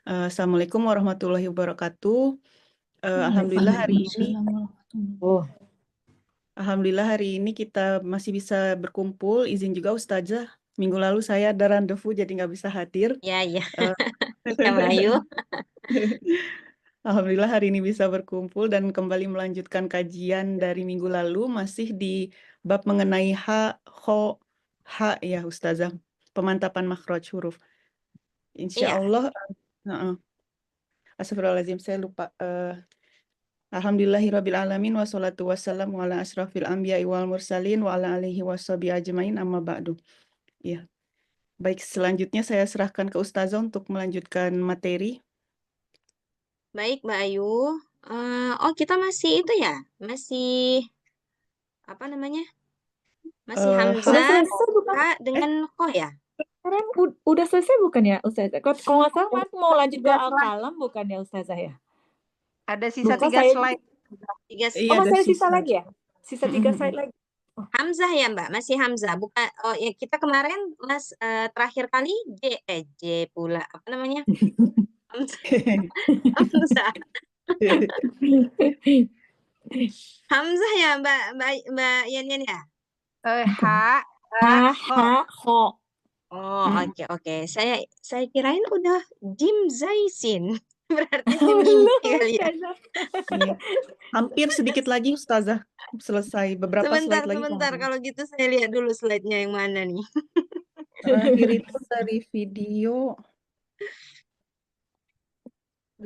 Assalamualaikum warahmatullahi wabarakatuh. Alhamdulillah hari ini, Waalaikumsalam warahmatullahi. alhamdulillah hari ini kita masih bisa berkumpul. Izin juga Ustazah, minggu lalu saya ada randevu jadi nggak bisa hadir. Ya, ya. Eh, Ya, Mbak Ayu. Alhamdulillah hari ini bisa berkumpul dan kembali melanjutkan kajian dari minggu lalu masih di bab mengenai ha ya Ustazah, pemantapan makhraj huruf. Insya Iya, Allah, astagfirullahaladzim saya lupa. Alhamdulillahirabbil alamin wassalatu wassalamu ala asrafil anbiya'i wal mursalin wa ala alihi washabihi ajmain amma ba'du. Ya. Baik, selanjutnya saya serahkan ke Ustazah untuk melanjutkan materi. baik Mbak Ayu. Oh, kita masih itu ya? Masih apa namanya? Masih Ha, Udah Hamzah selesai bukan? Kak dengan Koh ya? Kalian udah selesai bukan ya Ustazah? Kalau nggak salah Mas mau lanjut ke Al-Kalam bukan ya Ustazah ya? Ada sisa Lupa 3 saya. slide. Tiga iya, Oh ada masih ada sisa sisa. lagi ya? Sisa 3 slide lagi. Hamzah ya Mbak, masih Hamzah. Bukan. Oh ya, kita kemarin terakhir kali J pula. Apa namanya? Hamzah. Hamzah. Hamzah ya Mbak Yan ya? H, Ha, Ho. ha, ho. Oh, Hmm. oke. Saya kirain udah Jim Zaisin. Berarti saya mimpi kali ya. Iya. Hampir sedikit lagi Ustazah. Selesai beberapa slide lagi. Sebentar. Kalau gitu saya lihat dulu slide-nya yang mana nih. Terakhir itu dari video.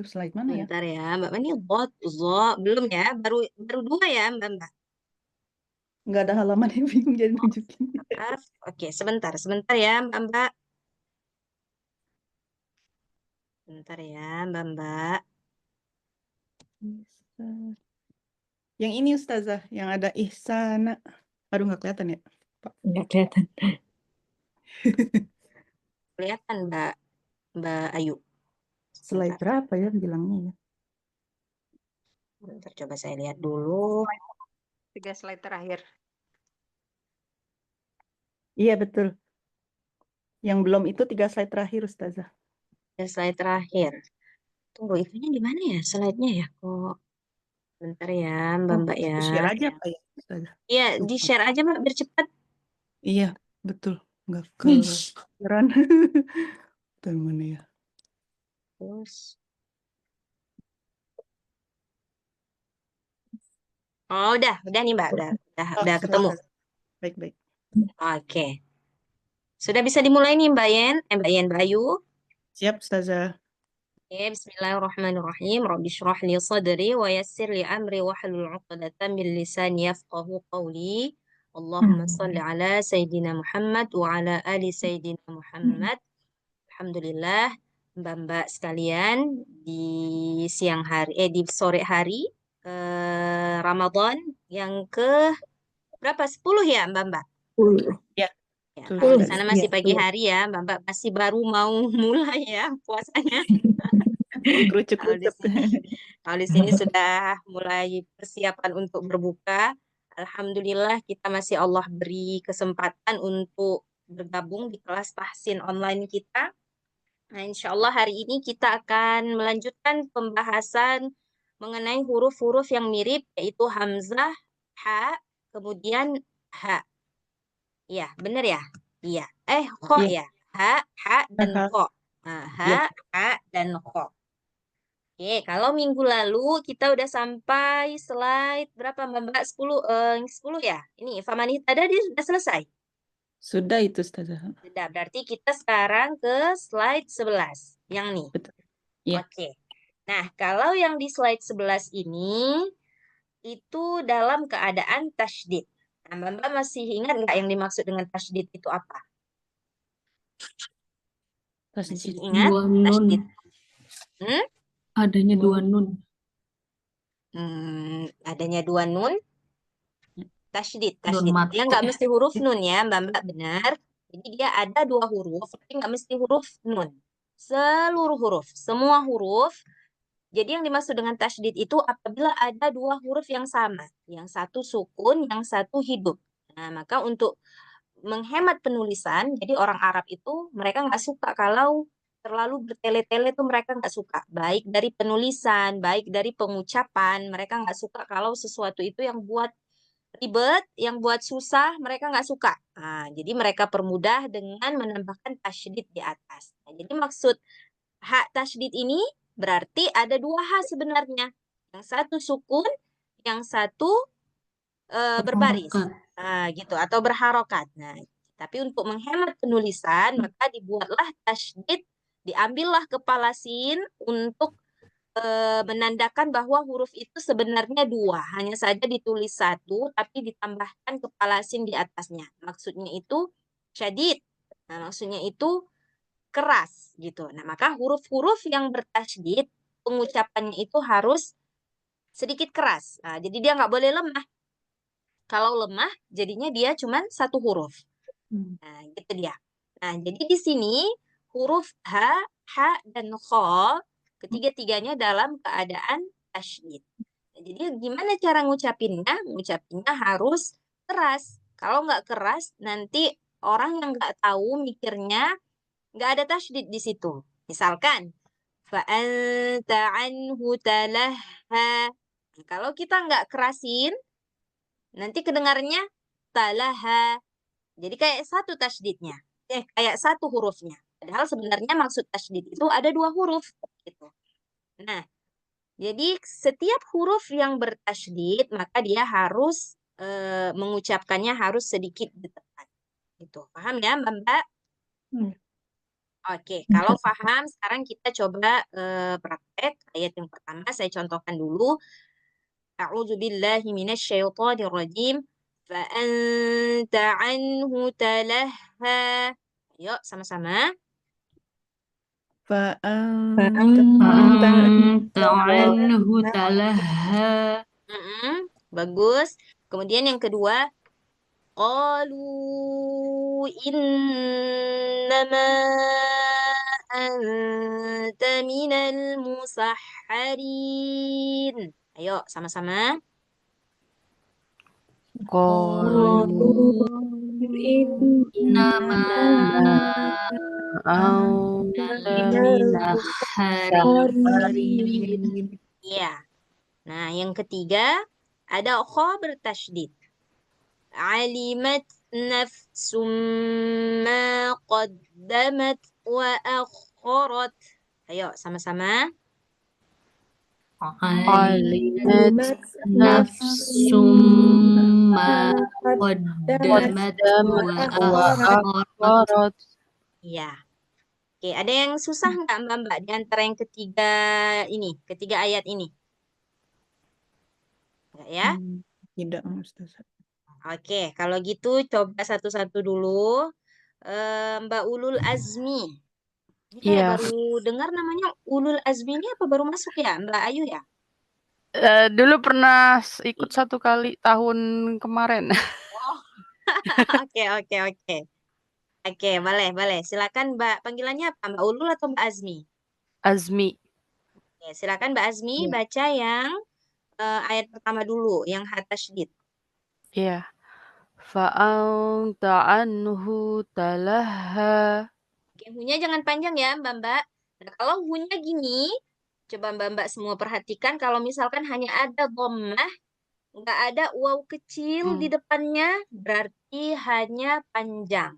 Slide mana ya? Sebentar ya, Mbak. Ini bot, belum ya? Baru 2 ya, Mbak. Nggak ada halaman yang bingung jadi nunjukin. Maaf. Oke, sebentar ya, Mbak. Sebentar ya, Mbak. Yang ini Ustazah, yang ada ihsana. Aduh, nggak kelihatan ya, Pak. Nggak kelihatan. Kelihatan, Mbak Ayu. Slide berapa ya bilangnya ya? Bentar, coba saya lihat dulu. 3 slide terakhir. Iya, betul. Yang belum itu 3 slide terakhir, Ustazah. Slide terakhir. Tunggu, itunya di mana ya slide-nya ya? Kok bentar ya, Mbak ya. Share aja apa ya, Ustazah? Iya, Lupa. di-share aja, Mbak, biar cepat. Iya, betul. Nggak kepikiran. Betul mana ya? Terus. Oh, udah nih, Mbak. Udah ketemu. Baik. Oke. Sudah bisa dimulai nih, Mbak Yen, Mbak Ayu. Siap, Ustazah. Bismillahirrahmanirrahim. Rabbi shrah li sadri wa yassir li amri wa hlul 'uqdatam min lisani yafqahu qawli. Allahumma shalli ala Sayyidina Muhammad wa ala ali Sayyidina Muhammad. Alhamdulillah, Mbak-mbak sekalian, di di sore hari Ramadan yang ke berapa? 10 ya, Mbak? Ya. Ya, Betul, kalau di Ustazah. sana masih pagi hari ya, Mbak masih baru mau mulai ya puasanya. Kalau di sini sudah mulai persiapan untuk berbuka. Alhamdulillah kita masih Allah beri kesempatan untuk bergabung di kelas tahsin online kita. Nah, insya Allah hari ini kita akan melanjutkan pembahasan mengenai huruf-huruf yang mirip, yaitu hamzah, ha, kemudian ha. Iya, benar ya? Iya. Kho Iya. ya. Ha dan Aha. kho. Nah, Iya. ha dan kho. Oke, kalau minggu lalu kita udah sampai slide berapa Mbak? 10 ya? Ini faman ihtada dia sudah selesai. Sudah itu, Ustazah. Sudah, berarti kita sekarang ke slide 11. Yang nih. Betul. Iya. Oke. Nah, kalau yang di slide 11 ini itu dalam keadaan tasydid. Nah, Mbak masih ingat nggak yang dimaksud dengan tasydid itu apa? Masih ingat? Dua nun. Tasydid. Adanya 2 nun. Adanya 2 nun. Tasydid. Nun mati. Dia nggak mesti huruf nun ya, Mbak benar. Jadi dia ada 2 huruf, tapi nggak mesti huruf nun. Seluruh huruf, semua huruf. Jadi yang dimaksud dengan tasydid itu apabila ada 2 huruf yang sama. Yang satu sukun, yang satu hidup. Nah, maka untuk menghemat penulisan, jadi orang Arab itu mereka nggak suka kalau terlalu bertele-tele tuh mereka nggak suka. Baik dari penulisan, baik dari pengucapan, mereka nggak suka kalau sesuatu itu yang buat ribet, yang buat susah, mereka nggak suka. Nah, jadi mereka permudah dengan menambahkan tasydid di atas. Nah, jadi maksud hak tasydid ini berarti ada dua hak sebenarnya. Yang satu sukun, yang satu berbaris. Nah, gitu atau berharokat. Nah, tapi untuk menghemat penulisan maka dibuatlah tasydid, diambillah kepala sin untuk menandakan bahwa huruf itu sebenarnya dua, hanya saja ditulis satu tapi ditambahkan kepala sin di atasnya. Maksudnya itu syadid. Nah, maksudnya itu keras gitu. Nah, maka huruf-huruf yang bertasydid pengucapannya itu harus sedikit keras. Nah, jadi dia nggak boleh lemah. Kalau lemah, jadinya dia cuma satu huruf. Nah, gitu dia. Nah, jadi di sini huruf H, dan Kho, ketiga-tiganya dalam keadaan tasydid. Nah, jadi gimana cara ngucapinnya? Ngucapinnya harus keras. Kalau nggak keras, nanti orang yang nggak tahu mikirnya nggak ada tasydid di situ. Misalkan, fa'anta anhu talaha. Nah, kalau kita nggak kerasin, nanti kedengarnya talaha. Jadi kayak satu tasydidnya. Kayak satu hurufnya. Padahal sebenarnya maksud tasydid itu ada dua huruf. Gitu. Nah, jadi setiap huruf yang bertasydid, maka dia harus mengucapkannya harus sedikit ditekan. Gitu. Paham ya, Mbak? Oke, kalau paham, sekarang kita coba praktek ayat yang pertama. Saya contohkan dulu. A'udzubillahi minasyaitonirrajim. Fa'anta anhu talaha. Ayo, sama-sama. Fa'anta anhu talaha. Bagus. Kemudian yang kedua, qalu innama anta minal musahharin. Ayo, sama-sama. Innama anta minal musahharin. Iya. Nah, yang ketiga ada kha bertasydid. Alimat nafsum ma qaddamat wa akharat. Ayo, sama-sama. Alimat nafsum ma qaddamat wa akharat. Iya. Oke, ada yang susah nggak Mbak di antara yang ketiga ini, ketiga ayat ini? Enggak ya? Tidak, Ustazah. Oke, kalau gitu coba satu-satu dulu. Mbak Ulul Azmi. Ini kayak Iya. baru dengar namanya Ulul Azmi ini apa baru masuk ya, Mbak Ayu ya? Dulu pernah ikut 1 kali tahun kemarin. Oh. Oke. Oke, boleh. Silakan Mbak, panggilannya apa? Mbak Ulul atau Mbak Azmi? Azmi. Oke, silakan Mbak Azmi baca yang ayat pertama dulu, yang ha tasydid. Iya. Fa'anta anhu talaha. Oke, hu-nya jangan panjang ya, Mbak. Nah, kalau hu-nya gini, coba Mbak semua perhatikan kalau misalkan hanya ada dhammah, nggak ada waw kecil di depannya, berarti hanya panjang.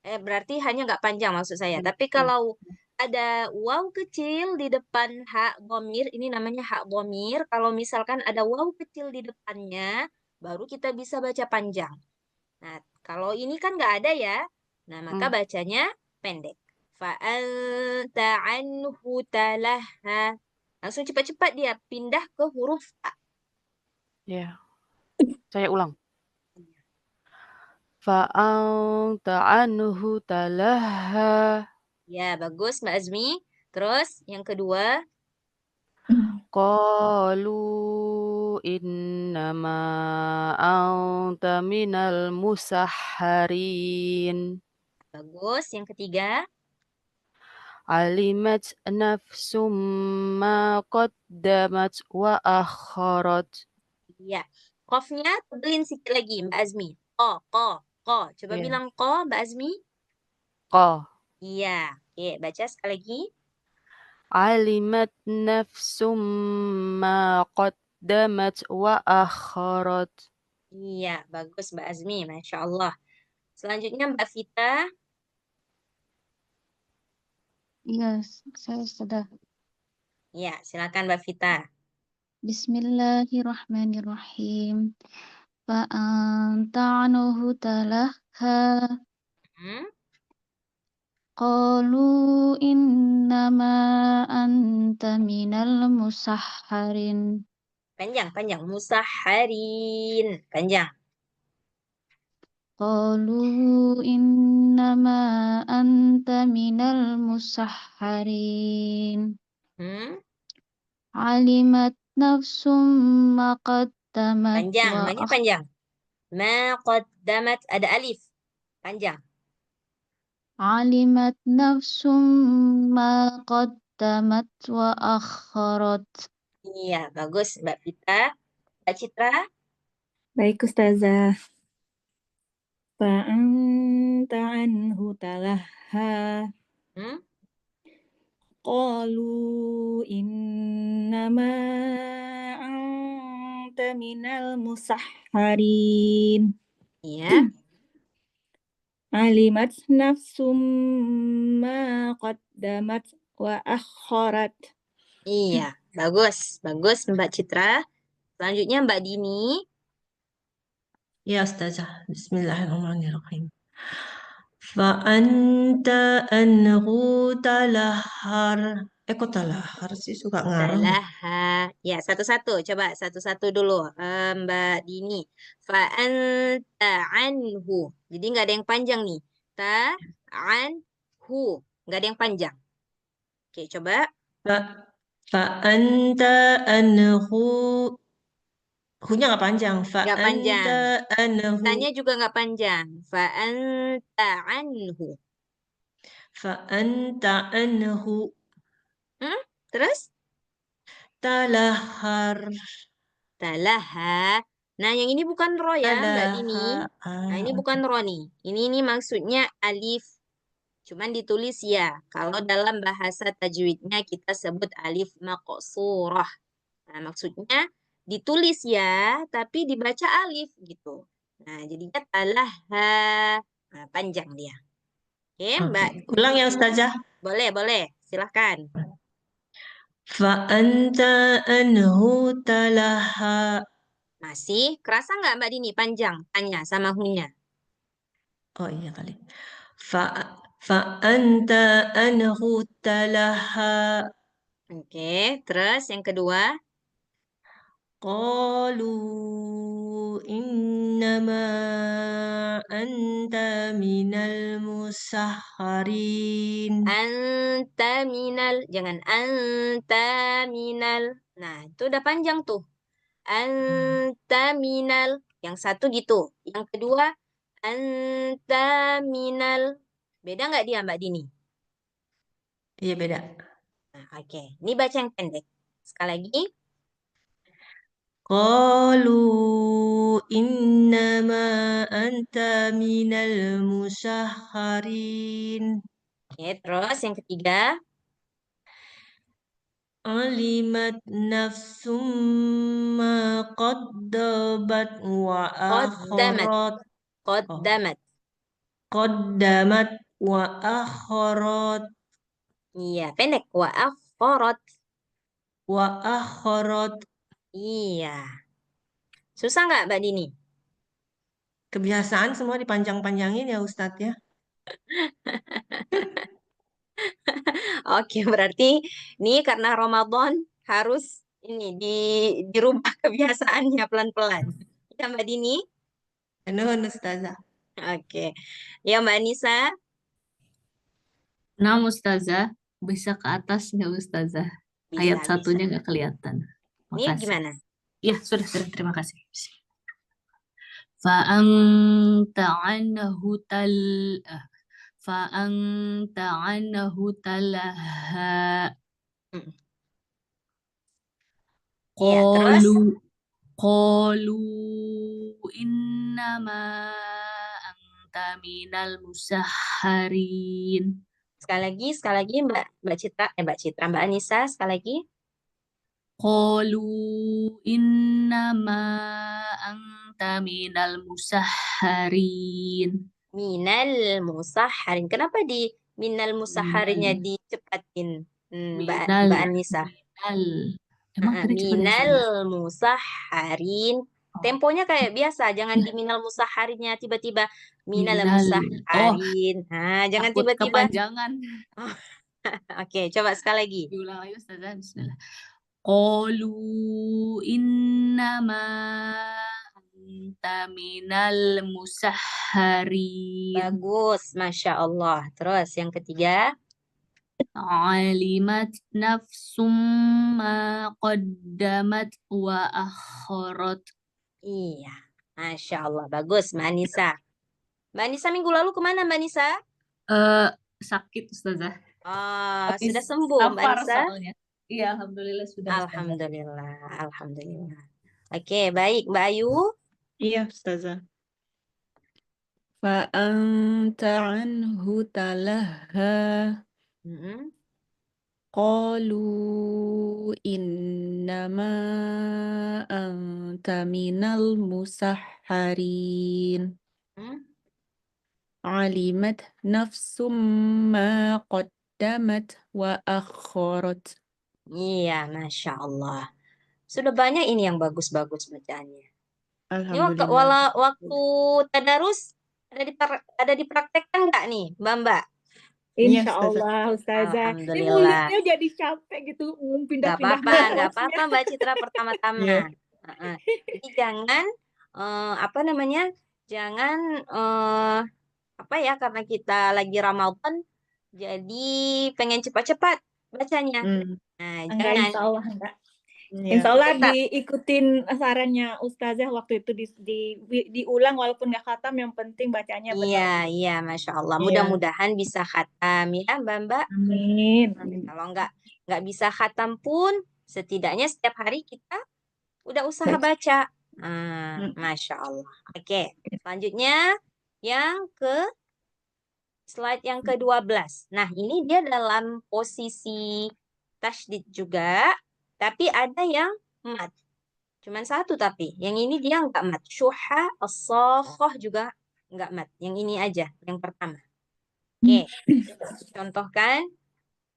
Berarti hanya nggak panjang maksud saya. Tapi kalau ada waw kecil di depan hak dhamir, ini namanya hak dhamir. Kalau misalkan ada waw kecil di depannya, baru kita bisa baca panjang. Nah, kalau ini kan nggak ada ya. Nah, maka bacanya pendek. Fa'anta anhu talaha. Langsung cepat-cepat dia pindah ke huruf A. Ya. Saya ulang. Fa'anta anhu talaha. Ya, bagus Mbak Azmi. Terus yang kedua. Qalu innama anta minal musahharin. Bagus. Yang ketiga. Alimat nafsum ma qaddamat wa akharat. Iya. Qafnya tebelin sedikit lagi Mbak Azmi. Ko. Coba bilang ko Mbak Azmi. Ko. Iya. Oke, baca sekali lagi. Alimat nafsum ma qaddamat wa akharat. Iya, bagus Mbak Azmi, Masya Allah. Selanjutnya Mbak Vita. Iya, saya sudah. Ya, silakan Mbak Vita. Bismillahirrahmanirrahim. Fa'anta anhu talaha. Hmm? Qalu innama anta minal musahharin. Panjang. Musaharin. Panjang. Qalu innama anta minal musahharin. Hmm? Alimat nafsum ma qaddamat Panjang, wa banyak panjang. Ma qaddamat, ada alif. Panjang. alimat nafsum ma qaddamat wa akharat. Iya, bagus Mbak Vita. Mbak Citra. Baik Ustazah. Fa'anta anhu talaha. Hmm? Qalu innama anta minal musahharin. Iya. Alimat nafsum ma qaddamat wa akharat. Iya, bagus Mbak Citra. Selanjutnya Mbak Dini. Ya Ustazah, Bismillahirrahmanirrahim. Fa'anta anhu talahar. Kok talahar sih suka ngarang ya? Talaha. Ya, satu-satu. Coba satu-satu dulu. Mbak Dini. Fa'anta anhu. Jadi nggak ada yang panjang nih. Ta'anhu. Nggak ada yang panjang. Oke, coba. Fa'anta anhu. Hu-nya nggak panjang. Nggak panjang. Fa'anta anhu. Tanya juga nggak panjang. Fa'anta anhu. Fa'anta anhu Terus? talahar. Talaha. Nah, yang ini bukan ro ya, Mbak Dini. Nah, ini bukan ro nih. Ini maksudnya alif. Cuman ditulis ya. Kalau dalam bahasa tajwidnya kita sebut alif maqsurah. Nah, maksudnya ditulis ya, tapi dibaca alif gitu. Nah, jadinya talaha. Nah, panjang dia. Oke, Mbak. Ulang ya Ustazah. Boleh. Silahkan. Fa'anta anhu talaha. Masih kerasa nggak Mbak Dini panjang? Tanya sama hunya. Oh iya kali. Fa'anta anhu talaha. Oke, terus yang kedua. Qalu innama anta minal musahharin. Anta minal, jangan anta minal. Nah, itu udah panjang tuh. Anta minal. Yang satu gitu. Yang kedua, anta minal. Beda nggak dia Mbak Dini? Iya beda. Nah, oke. Ini baca yang pendek. Sekali lagi. Qalu innama anta minal musahharin. Oke, terus yang ketiga. Alimat nafsum ma qaddamat wa Qaddamat. akharat. Qaddamat. Qaddamat wa akharat. Iya, pendek. Wa akharat. Wa akharat. Iya. Susah nggak Mbak Dini? Kebiasaan semua dipanjang-panjangin ya Ustadz ya. Oke, berarti ini karena Ramadan harus ini dirubah kebiasaannya pelan-pelan. Ya Mbak Dini? Nuhun Ustazah. Oke. Ya Mbak Nisa? Nah, Ustazah, bisa ke atas nggak Ustazah? Ayat Bisa. satunya nggak kelihatan. Ini Makasih. gimana? Ya, sudah. Terima kasih. Fa'anta anhu talaha. Iya, terus? Qalu innama anta minal musahharin. Sekali lagi Mbak Citra, Mbak Anissa, sekali lagi. Qalu innama anta minal musahharin. Minal musahharin. Kenapa di minal musahharinya Minal. dicepatin? Mbak Minal. Anissa. Minal. Emang tadi cepat ya, Ustazah? Minal musahharin. Temponya kayak biasa, jangan di minal musahharinya tiba-tiba minal Minal. Oh, musahharin. Nah, jangan takut tiba-tiba. kepanjangan. Oke, coba sekali lagi. Diulang lagi Ustazah. Bismillah. Qalu innama anta minal musahharin. Bagus, Masya Allah. Terus yang ketiga. Alimat nafsum ma qaddamat wa akharat. Iya, Masya Allah. Bagus, Mbak Anissa. Mbak Anissa minggu lalu kemana, Mbak Anissa? Sakit Ustazah. Sudah Habis sembuh, Mbak tampar Anissa? soalnya. Iya, alhamdulillah sudah Ustazah. Alhamdulillah, alhamdulillah. Oke, baik, Mbak Ayu. Iya, Ustazah. Fa'anta anhu talaha. Qalu innama anta minal musahharin. Alimat nafsum ma qaddamat wa akharat. Iya, Masya Allah. Sudah banyak ini yang bagus-bagus bacaannya. Ini Alhamdulillah. waktu tadarus ada dipraktekkan nggak nih, Mbak? Iya, Insya Ustazah. Allah, Ustazah. Ini Alhamdulillah. mulutnya jadi capek gitu, Nggak pindah-pindah apa-apa, nafasnya. Mbak Citra pertama-tama. Iya. Jadi jangan jangan karena kita lagi Ramadan, jadi pengen cepat-cepat bacanya. Nah, Enggak, jangan. insya Allah enggak. Iya. Insya Allah Tetap. diikutin sarannya Ustazah waktu itu diulang walaupun nggak khatam, yang penting bacanya benar. Iya, Masya Allah. Iya. Mudah-mudahan bisa khatam ya, Mbak. Amin. Kalau nggak bisa khatam pun, setidaknya setiap hari kita udah usaha baca. Masya Allah. Oke, selanjutnya yang slide yang ke-12. Nah, ini dia dalam posisi tasydid juga, tapi ada yang mat. Cuman satu tapi. Yang ini dia nggak mat. Syuha, as-sakhah juga nggak mat. Yang ini aja, yang pertama. Oke, contohkan.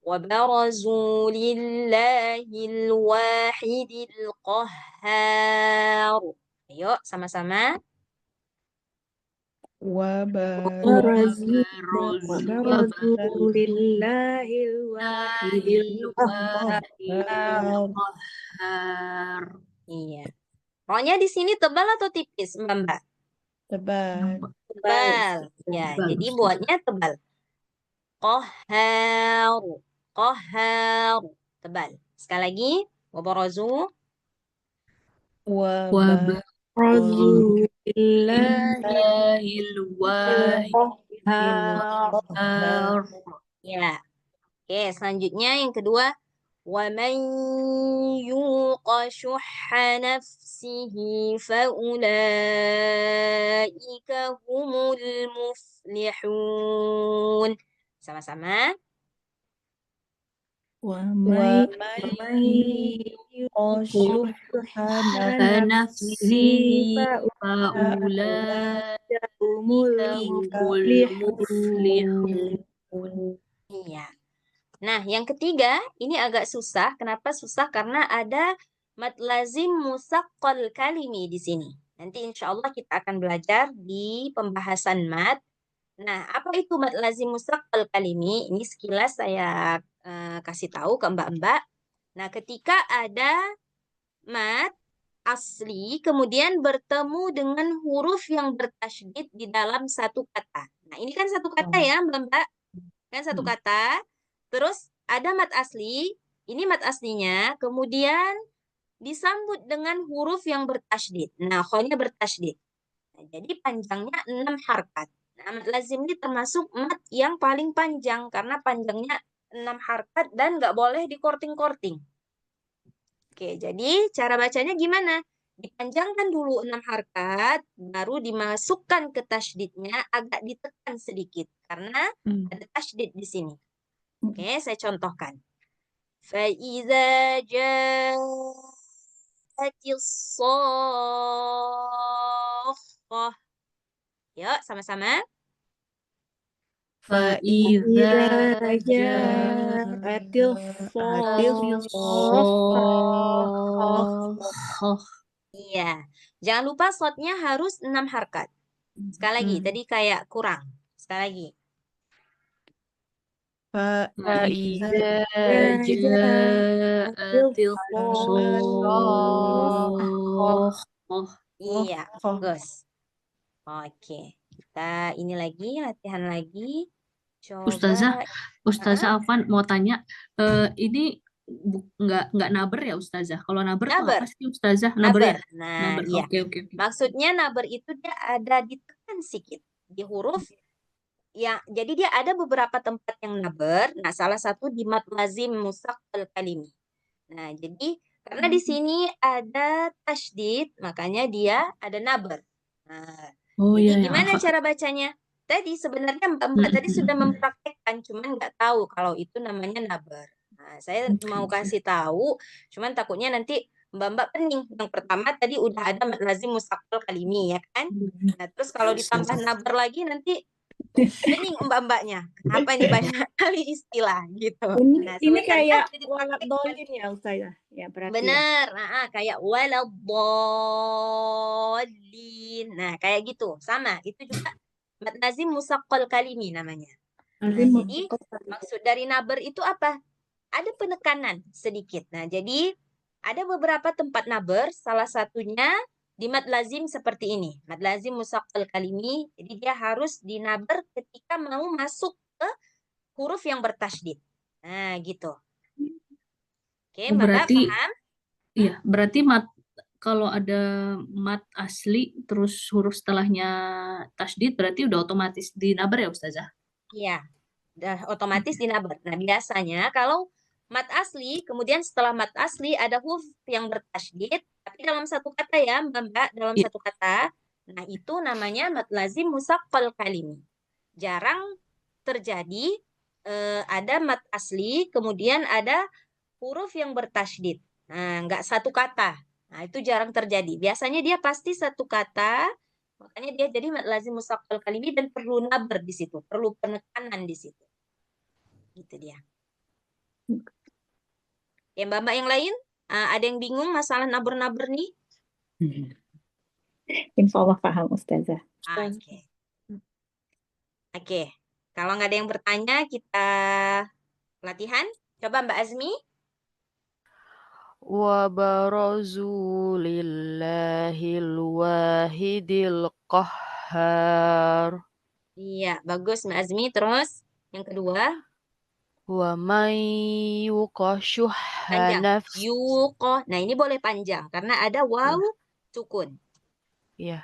وَبَرَزُوا لِلَّهِ الْوَاحِدِ الْقَهَّارِ. Ayo, sama-sama. Barazu lillahil wahidil Qahhar. Iya. Rohnya di sini tebal atau tipis, Mbak? Tebal. Tebal. Ya, jadi buatnya tebal. Qahhar. Qahhar. Tebal. Sekali lagi. Wabarazu. Barazu lillahil Qahhar. Ya. Oke, selanjutnya yang kedua. وَمَنْ يُوقَ شُحَّ نَفْسِهِ فَأُولَئِكَ هُمُ الْمُفْلِحُونَ. Sama-sama. وَمَنْ يُوقَ نفسه فأولئك هم المفلحون. Iya. Nah, yang ketiga, ini agak susah. Kenapa susah? Karena ada mad lazim musaqqal kalimi di sini. Nanti insya Allah kita akan belajar di pembahasan mad. Nah, apa itu mad lazim musaqqal kalimi? Ini sekilas saya kasih tahu ke mbak-mbak. Nah, ketika ada mad asli, kemudian bertemu dengan huruf yang bertasydid di dalam satu kata. Nah, ini kan satu kata ya, mbak-mbak. Kan satu kata. Terus ada mad asli, ini mad aslinya, kemudian disambut dengan huruf yang bertasydid. Nah, kho-nya bertasydid. Nah, jadi panjangnya 6 harkat. Nah, mad lazim ini termasuk mad yang paling panjang karena panjangnya 6 harkat dan nggak boleh dikorting-korting. Oke, jadi cara bacanya gimana? Dipanjangkan dulu 6 harkat, baru dimasukkan ke tasydidnya, agak ditekan sedikit karena ada tasydid di sini. Oke, saya contohkan. فَإِذَا جَاءَتِ الصَّاخَّةُ. Yuk, sama-sama. فإذا جاءت الصاخة. Iya. Jangan lupa slotnya harus 6 harkat. Sekali lagi, tadi kayak kurang. Sekali lagi. فإذا فإذا جاءت الصاخة. Iya, bagus. Oke. Kita ini lagi, latihan lagi. Ustazah, Coba. Afwan mau tanya, ini nggak naber ya Ustazah? Kalau naber tuh Naber. apa sih Ustazah? Naber ya? Nah, Naber. iya. Oke. Maksudnya naber itu dia ada ditekan sedikit di huruf ya. Jadi dia ada beberapa tempat yang naber. Nah, salah satu di mad lazim musaqqal kalimi. Nah, jadi karena di sini ada tasydid, makanya dia ada naber. Nah, Oh jadi iya ya. gimana cara bacanya? Tadi sebenarnya Mbak tadi sudah mempraktekkan, cuman nggak tahu kalau itu namanya naber. Nah, saya mau kasih tahu, cuman takutnya nanti Mbak pening. Yang pertama tadi udah ada mad lazim musaqqal kalimi ya kan? Nah, terus kalau ditambah naber lagi nanti pening Mbak-mbaknya. Kenapa ini banyak kali istilah gitu. Nah, Ini sebenarnya kayak sudah walad dipraktekkan. dolin ya Ustazah. Ya, berarti ya. Bener, kayak waladhdallin. Nah, kayak gitu. Sama, itu juga mad lazim musaqqal kalimi namanya. Nah, jadi maksud dari naber itu apa? Ada penekanan sedikit. Nah, jadi ada beberapa tempat naber, salah satunya di mad lazim seperti ini. Mad lazim musaqqal kalimi, jadi dia harus dinaber ketika mau masuk ke huruf yang bertasydid. Nah, gitu. Oke, Mbak Berarti paham? iya, berarti kalau ada mat asli terus huruf setelahnya tasydid berarti udah otomatis dinabar ya Ustazah? Iya, udah otomatis dinabar. Nah, biasanya kalau mat asli, kemudian setelah mat asli ada huruf yang bertasydid, tapi dalam satu kata ya, Mbak, dalam Iya. satu kata. Nah, itu namanya mat lazim musaqqal kalimi. Jarang terjadi ada mat asli, kemudian ada huruf yang bertasydid. Nah, nggak satu kata. Nah, itu jarang terjadi. Biasanya dia pasti satu kata, makanya dia jadi mad lazim musaqqal kalimi dan perlu nabar di situ, perlu penekanan di situ. Gitu dia. Ya, Mbak-mbak yang lain, ada yang bingung masalah naber-naber nih? Insya Allah paham Ustazah. Oke. Oke. Kalau nggak ada yang bertanya, kita latihan. Coba Mbak Azmi. وبرزوا لله الواحد القهار Iya, bagus Mbak Azmi. Terus yang kedua, ومن يوق شح panjang. نفسه Yuqo. Nah, ini boleh panjang karena ada waw sukun. ya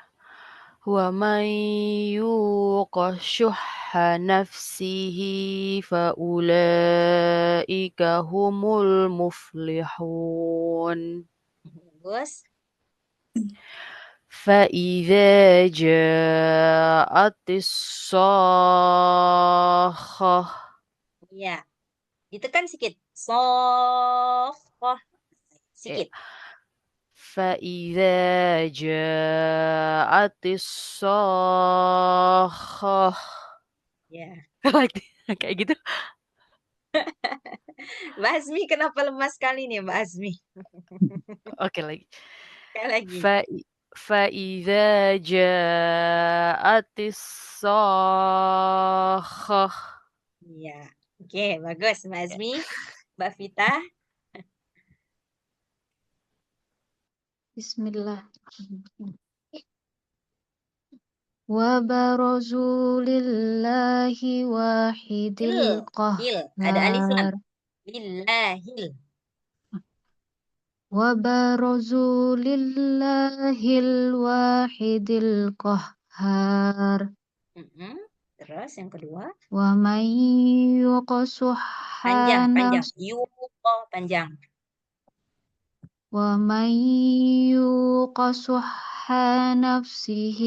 ومن يوق شح نفسه فأولئك هم المفلحون Bagus. فإذا جاءت الصاخة Iya. Ditekan sedikit. Sofoh. Sedikit. فإذا جاءت الصاخة Ya. kayak gitu. Mbak Azmi kenapa lemas sekali nih Mbak Azmi? Oke lagi. Sekali lagi. فإذا جاءت الصاخة Iya. Oke, bagus Mbak Azmi. Mbak Vita. Bismillah. وبرزوا لله واحد Il. Ada alif lam. القهار Lillahil. وبرزوا لله الواحد القهار Terus yang kedua. ومن يوق شح Panjang. نفسه Yuqo. Panjang. ومن يوق شح نفسه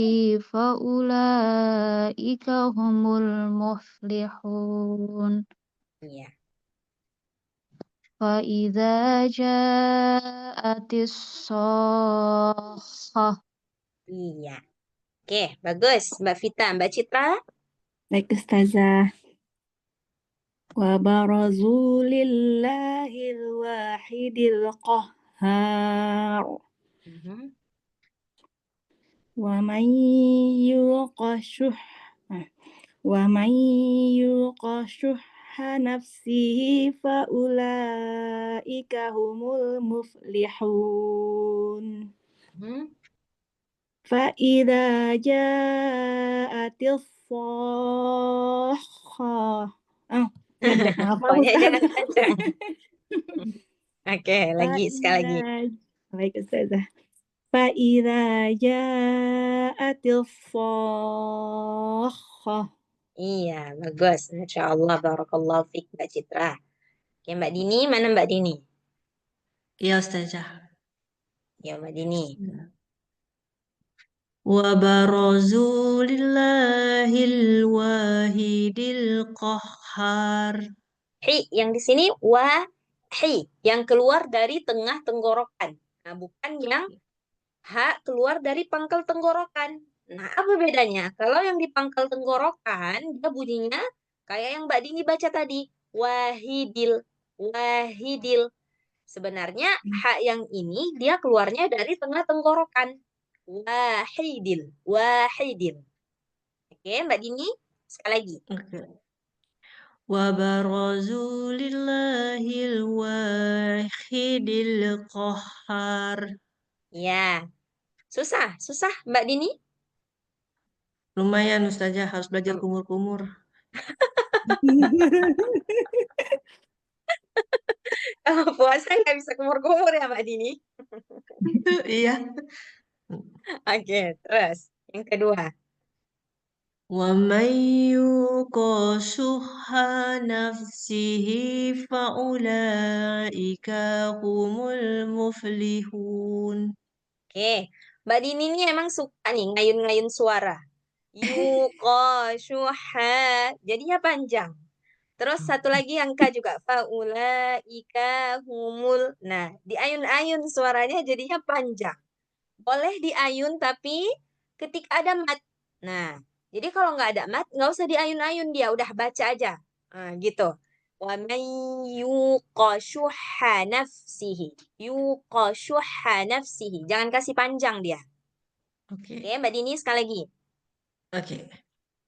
فأولئك هم المفلحون. Iya. فإذا جاءت الصاخة. Iya. Oke, bagus. Mbak Vita, Mbak Citra. Baik, Ustazah. وبرزوا لله الواحد القهار Mhm. ومن يوق شح ومن يوق شح نفسه فأولئك هم المفلحون Mhm. فإذا جاءت الصاخة pendek, maaf Pokoknya jangan Ustazah. panjang. Oke, lagi sekali lagi. Baik Ustazah. فإذا جاءت الصاخة. Iya, bagus. Masya Allah, barakallahu fiik Mbak Citra. Oke, Mbak Dini, mana Mbak Dini? Iya Ustazah. Ya, Mbak Dini. وبرزوا لله الواحد القهار. Hi, yang di sini wahi, yang keluar dari tengah tenggorokan. Nah, bukan yang ha keluar dari pangkal tenggorokan. Nah, apa bedanya? Kalau yang di pangkal tenggorokan, dia bunyinya kayak yang Mbak Dini baca tadi. Wahidil, wahidil. Sebenarnya ha yang ini dia keluarnya dari tengah tenggorokan. Wahidil, wahidil. Oke, Mbak Dini, sekali lagi. Oke. وبرزوا لله الواحد القهار. Ya, susah, susah Mbak Dini. Lumayan Ustazah, harus belajar kumur-kumur. Kalau puasa nggak bisa kumur-kumur ya Mbak Dini. Iya. Oke, terus yang kedua. ومن يوق شح نفسه فأولئك هم المفلحون. Oke, Mbak Dini ini emang suka nih ngayun-ngayun suara. Yuqa syuha, jadinya panjang. Terus satu lagi yang K juga. Faulaika humul. Nah, diayun-ayun suaranya jadinya panjang. Boleh diayun tapi ketika ada mat. Nah, jadi kalau nggak ada mat, nggak usah diayun-ayun dia, udah baca aja. Nah, gitu. Wa man yuqa syuhha nafsihi. Yuqa syuhha nafsihi. Jangan kasih panjang dia. Oke. Oke, Mbak Dini sekali lagi. Oke.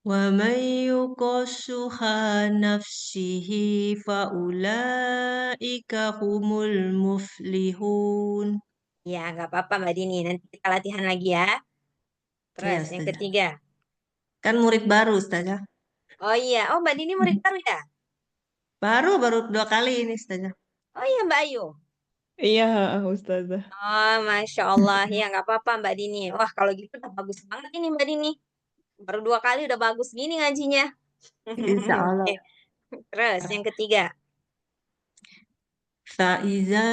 ومن يوق شح نفسه فأولئك هم المفلحون. Ya, nggak apa-apa Mbak Dini. Nanti kita latihan lagi ya. Terus Iya, yang Ustazah. ketiga. Kan murid baru Ustazah. Oh iya, oh Mbak Dini murid baru ya? Baru 2 kali ini Ustazah. Oh iya Mbak Ayu. Iya, Ustazah. Oh, Masya Allah. Ya, nggak apa-apa Mbak Dini. Wah, kalau gitu udah bagus banget ini Mbak Dini. Baru 2 kali udah bagus gini ngajinya. Insya Allah. Oke. Terus yang ketiga. فإذا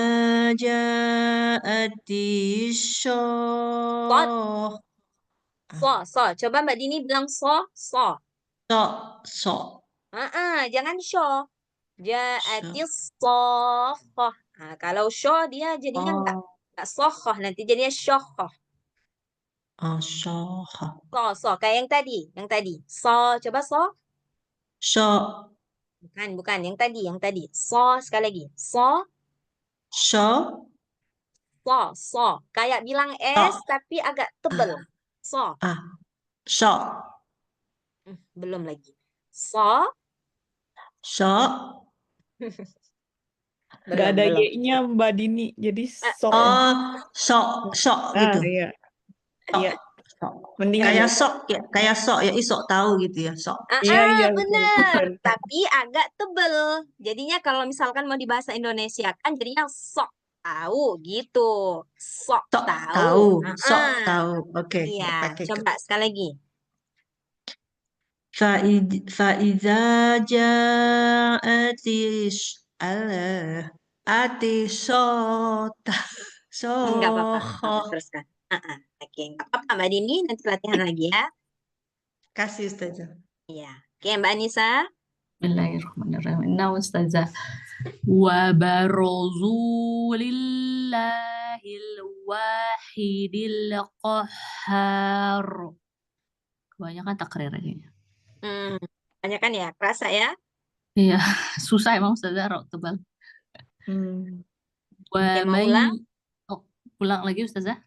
جاءت الشاخة. So. Coba Mbak Dini bilang so. Jangan sho. Ja'atis sohoh. Nah, kalau sho dia jadinya nggak sohoh. Nanti jadinya syohoh. شاخة. So. Kayak yang tadi. So. Coba so. شا. Bukan. Yang tadi. So. Sekali lagi. So. شا. So. Kayak bilang S tapi agak tebel. So. شا. Belum lagi. So. شا. Nggak ada Y-nya Mbak Dini, jadi sok. sok gitu. Iya. Sok. Iya. Sok. Mending Kayak ada. sok ya, isok tahu gitu ya, sok. Iya, Benar. betul. Tapi agak tebel. Jadinya kalau misalkan mau di bahasa Indonesia kan jadinya sok tahu gitu. Sok tahu. Sok tahu. Oke, Iya, pakai coba sekali lagi. فإذا جاءت Enggak apa-apa. صاخة. Teruskan. Oke, enggak apa-apa Mbak Dini. Nanti latihan lagi ya. Kasih Ustazah. Iya. Oke, Mbak Anissa. Bismillahirrahmanirrahim. Nah, Ustazah. Wa barozu lillahil wahidil qahhar. Kebanyakan takrir kayaknya. Banyak kan ya, kerasa ya. Iya, susah emang Ustazah, rok tebal. Oke, Wa mau ulang? ulang lagi Ustazah.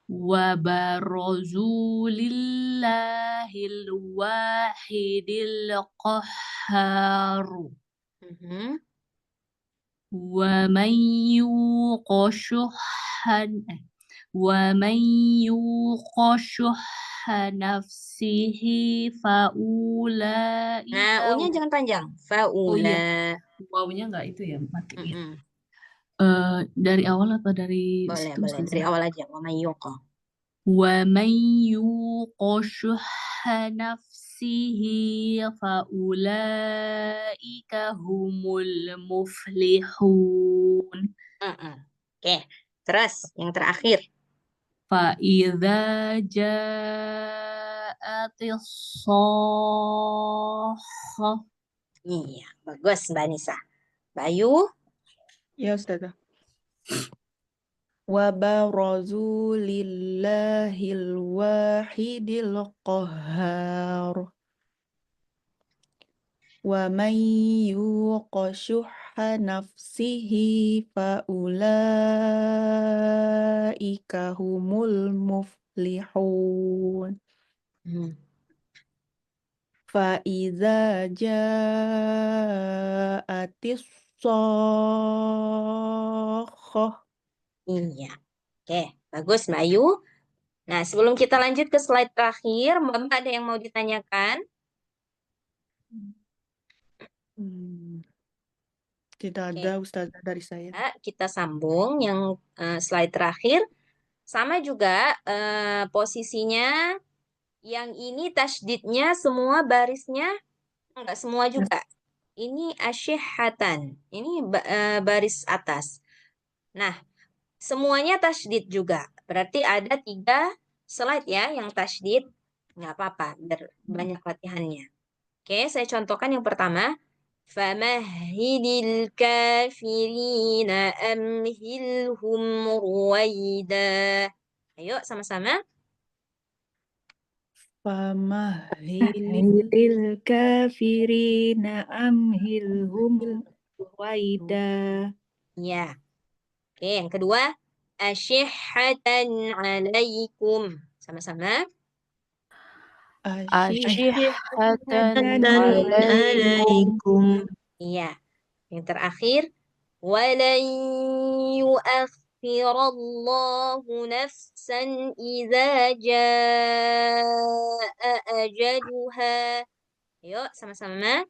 Wa barozu lillahil wahidil qahhar. Wa man yuqa syuhha nafsihi Nah, faulaika U-nya jangan panjang. Oh iya, Faula. wawunya nggak itu ya, matiin. Mm-mm. Dari awal apa dari Boleh, situ boleh. Dari Ustazah? awal aja. Wa may yuqa. Wa man yuqa syuhha nafsihi faulaika humul muflihun. Oke, terus yang terakhir. Fa'idza ja'atis shakhah. Iya, bagus Mbak Nisa. Bayu. Ya Ustazah. Wa barazu lillahil wahidil qahhar. Wa man yuqa syuhha nafsihi faulaika humul muflihun. Faiza ja'atis shakhah. Iya. Oke, bagus Mbak Ayu. Nah, sebelum kita lanjut ke slide terakhir, Mbak ada yang mau ditanyakan? Tidak Oke. ada Ustazah dari saya. Kita sambung yang slide terakhir. Sama juga posisinya yang ini tasydidnya semua barisnya enggak semua juga. Ini asyihatan. Ini baris atas. Nah, semuanya tasydid juga. Berarti ada 3 slide ya yang tasydid. Nggak apa-apa, banyak latihannya. Oke, saya contohkan yang pertama. Famahhilil kafirina amhilhum ruwaida. Ayo sama-sama. Famahhilil kafirina amhilhum ruwaida. Ya. Oke, yang kedua. Asyihhatan alaikum. Sama-sama. Asyihhatan alaikum. Iya. Yang terakhir. Walan yuakhirallahu nafsan idza jaa ajaluha. Ayo sama-sama.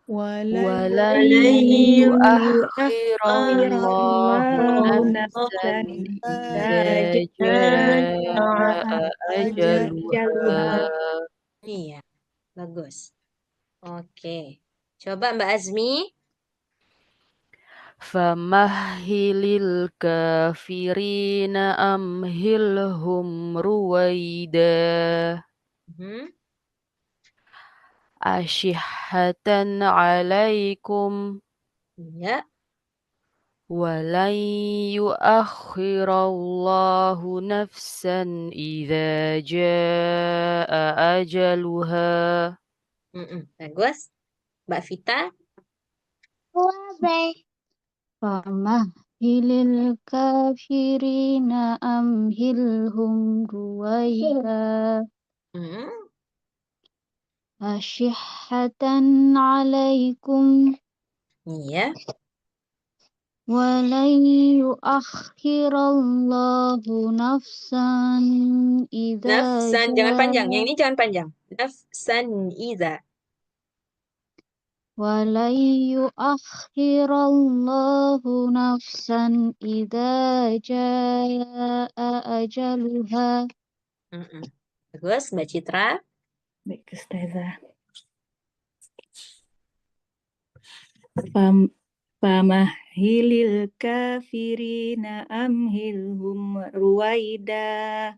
walan Yuakhirallahu yuakhirallahu nafsan nafsan idza idza jaa jaa ajaluha. Iya, bagus. Oke. Coba Mbak Azmi. Famahhilil kafirina amhilhum ruwaida. Asyihhatan alaikum. Iya. Walan yuakhirallahu nafsan idza jaa ajaluha. Bagus. Mbak Vita. Famahhilil kafirina amhilhum ruwaida. Asyihhatan alaikum. Iya. Walan yuakhirallahu nafsan idza Nafsan, jangan panjang. Yang ini jangan panjang. Nafsan idza. walan yuakhirallahu nafsan idza jaa ajaluha. Bagus, Mbak Citra. Baik, Ustazah. Famahhilil kafirina amhilhum ruwaida.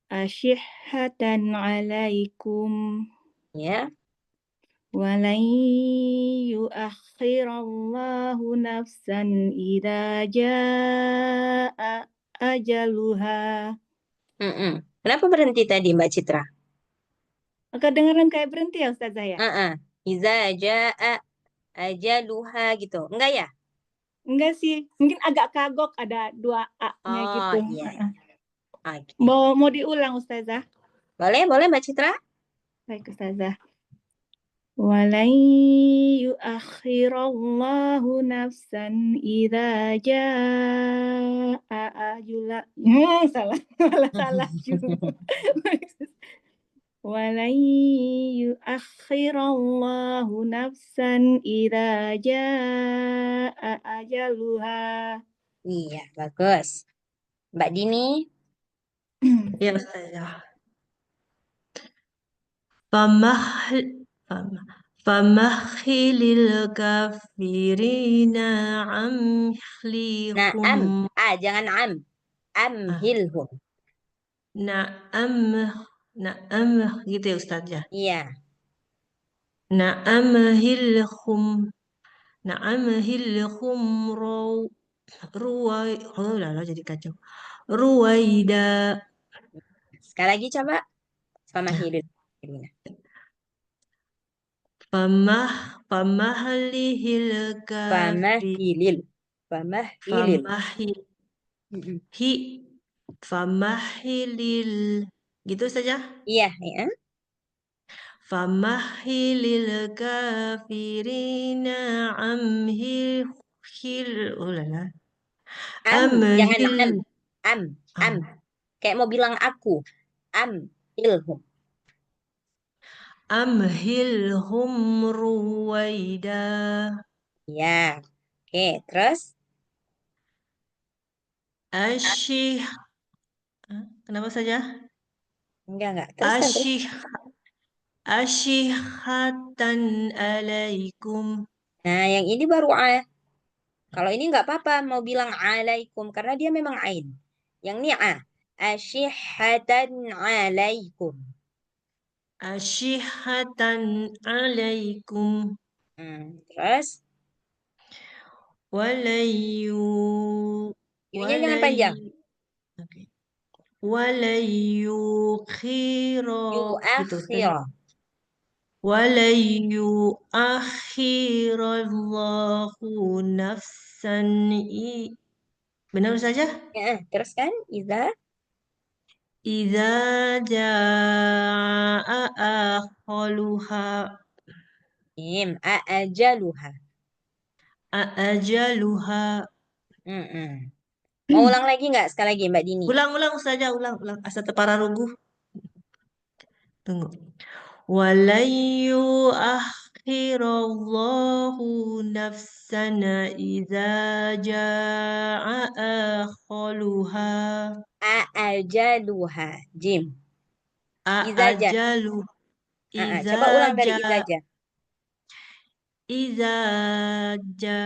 Asyihhatan alaikum. Ya. Walan yuakhirallahu nafsan idza jaa ajaluha. Kenapa berhenti tadi Mbak Citra? Kedengaran kayak berhenti ya Ustazah ya? Iza jaa ajaluha gitu. Enggak ya? Enggak sih, mungkin agak kagok ada 2 A-nya Oh gitu. iya. Oke. Mau diulang Ustazah? Boleh Mbak Citra? Baik Ustazah. Walan yuakhirallahu nafsan idza jaa ajula. Salah. Salah juga. Walan yuakhirallahu nafsan idza jaa ajaluha. Iya, bagus. Mbak Dini? Ya Ustazah. Famahilil kafirina amhlihum. Jangan am. Amhilhum. Na'am gitu ya Ustazah. Iya. Na'amhilhum jadi kacau. Ruwaida. Sekali lagi coba. Famahilil. Famahlihil kafir. Famahilil. Famahilil gitu saja. Iya, Famahilil kafirina amhil. Jangan am. Kayak mau bilang aku. Amhilhum. Amhilhum ruwaida. Ya. Oke, terus? Kenapa saja? Enggak. Terus. Ashihatan alaikum. Nah, yang ini baru a. Kalau ini nggak apa-apa mau bilang alaikum karena dia memang ain. Yang ini a. Ashihatan alaikum. Ashihatan alaikum. Terus? Yu-nya jangan panjang. Walayuakhirallahu nafsan. Benar saja? Ya, terus kan? Iza jaa akhaluha. A'ajaluha. Mau ulang lagi nggak? Sekali lagi Mbak Dini. Ulang saja, ulang. Asa tepara ruguh. Tunggu. Walayu akhirallahu nafsana idza jaa akhaluha. A'ajaluha. Jim. A'ajalu. Coba ulang dari izaja. Izaja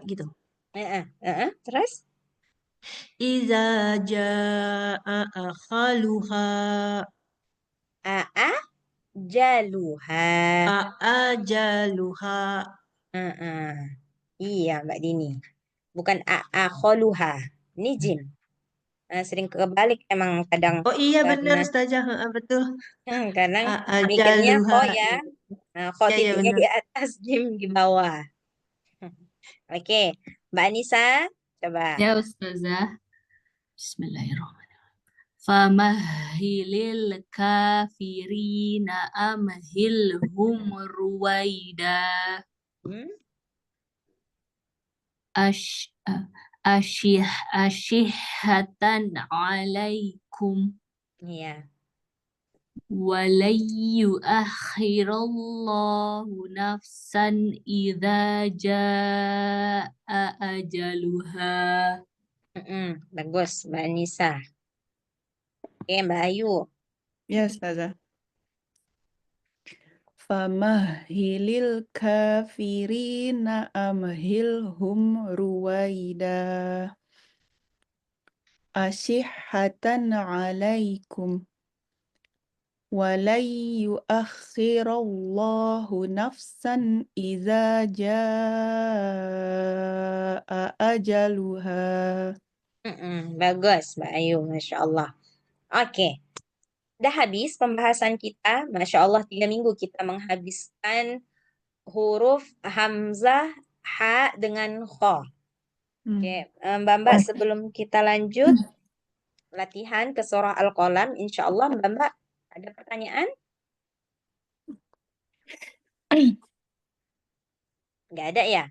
gitu. Terus? Iza jaa akhaluha. A'ajaluha. Iya Mbak Dini. Bukan a'akholuha. Ini jim. Sering kebalik emang kadang. Oh iya benar karena Ustazah, betul. kadang mikirnya A'ajaluha. kok ya. Kok Ya, titiknya benar. di atas, jim di bawah. Oke, Mbak Anissa, coba. Ya Ustazah. Bismillahirrahmanirrahim. Famahilil kafirina amhilhum ruwaida. Ashihatan alaikum. Iya. Walayyu akhirallahu nafsan idza jaa ajaluha. Bagus Mbak Anissa. Oke Mbak Ayu. Ya, Ustazah. Famahilil kafirina amhilhum ruwaida. Ashihatan alaikum. ولن يؤخر الله نفسا إذا جاء أجلها. Bagus, Mbak Ayu, Masya Allah. Oke, udah habis pembahasan kita. Masya Allah, 3 minggu kita menghabiskan huruf hamzah, ha dengan kho. Oke, Mbak-mbak, sebelum kita lanjut latihan ke surah Al-Qalam, insya Allah Mbak-mbak ada pertanyaan? Nggak ada ya?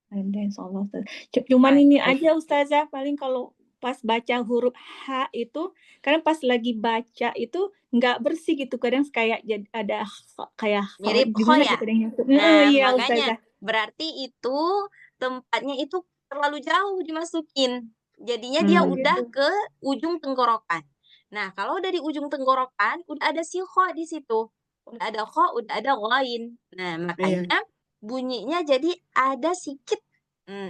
Ada, insyaallah, Ustaz. Cuman ini aja Ustazah, paling kalau pas baca huruf H itu, kadang pas lagi baca itu nggak bersih gitu, kadang kayak ada kayak Mirip kho gimana ya? gitu kadang nyatu. Nah, Iya makanya Ustazah. berarti itu tempatnya itu terlalu jauh dimasukin. Jadinya dia udah Gitu. ke ujung tenggorokan. Nah, kalau udah di ujung tenggorokan, udah ada si kho di situ. Udah ada kho, udah ada ghain. Nah, makanya bunyinya jadi ada sedikit,